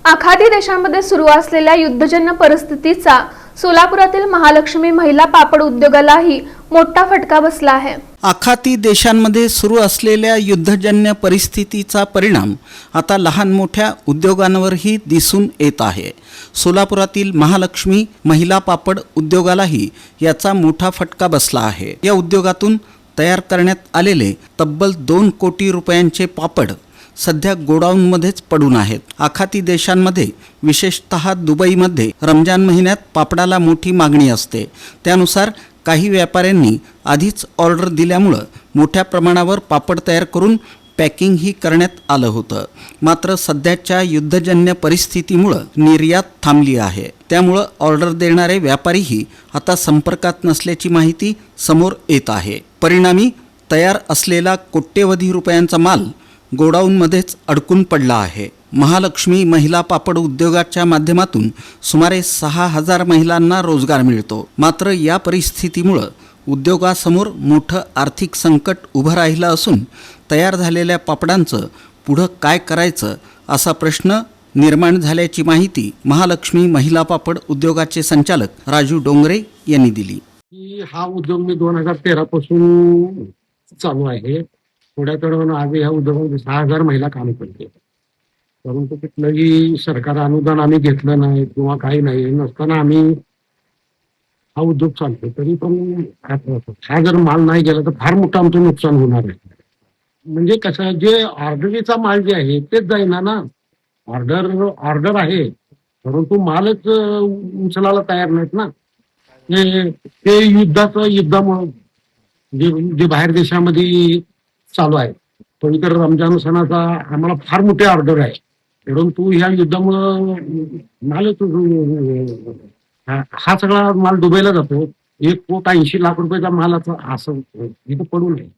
आखाती देशांमध्ये सुरू असलेल्या युद्धजन्य परिस्थितीचा सोलापुरातील महालक्ष्मी महिला पापड उद्योगालाही मोठा फटका बसला आहे। आखाती देशांमध्ये सुरू असलेल्या युद्धजन्य परिस्थितीचा परिणाम आता लहान मोठ्या उद्योगांवरही दिसून येत आहे। सोलापुरातील महालक्ष्मी महिला पापड उद्योगालाही याचा मोठा फटका बसला आहे। या उद्योगातून तयार करण्यात आलेले तब्बल 2 कोटी रुपयांचे पापड सध्या गोडाऊनमध्येच पडून आहेत। आखाती देशांमध्ये विशेषतः दुबईमध्ये रमजान महिन्यात पापडाला मोठी मागणी असते। त्यानुसार काही व्यापाऱ्यांनी आधीच ऑर्डर दिल्यामुळे मोठ्या प्रमाणावर पापड तयार करून पॅकिंगही करण्यात आलं होतं। मात्र सध्याच्या युद्धजन्य परिस्थितीमुळे निर्यात थांबली आहे। त्यामुळे ऑर्डर देणारे व्यापारीही आता संपर्कात नसल्याची माहिती समोर येत आहे। परिणामी तयार असलेला कोट्यवधी रुपयांचा माल गोडाऊनमध्येच अडकून पडला आहे। महालक्ष्मी महिला पापड उद्योगाच्या माध्यमातून सुमारे 6000 महिलांना रोजगार मिळतो। मात्र या परिस्थितीमुळे उद्योगासमोर मोठं आर्थिक संकट उभं राहिलं असून तयार झालेल्या पापडांचं पुढं काय करायचं असा प्रश्न निर्माण झाल्याची माहिती महालक्ष्मी महिला पापड उद्योगाचे संचालक राजू डोंगरे यांनी दिली। हा उद्योग मी 2013 पासून चालू आहे। थोड्या वेळानं आज ह्या उद्योगामध्ये 6000 महिला काम करते, परंतु कुठलंही सरकार अनुदान आम्ही घेतलं नाही किंवा काही नाही नसताना आम्ही हा उद्योग चालतो। तरी पण हा जर माल नाही गेला तर फार मोठं आमचं नुकसान होणार आहे। म्हणजे कसं जे ऑर्डरीचा माल जे आहे तेच जाईना ना। ऑर्डर आहे परंतु मालच उचलायला तयार नाहीत ना। ते युद्धामुळे जे बाहेर देशामध्ये चालू आहे। पण तर रमजान सणाचा आम्हाला फार मोठी ऑर्डर आहे, परंतु ह्या युद्धामुळं मालच हा सगळा माल दुबईला जातो। 1,80,00,000 रुपयाचा माल असं इथं पडून आहे।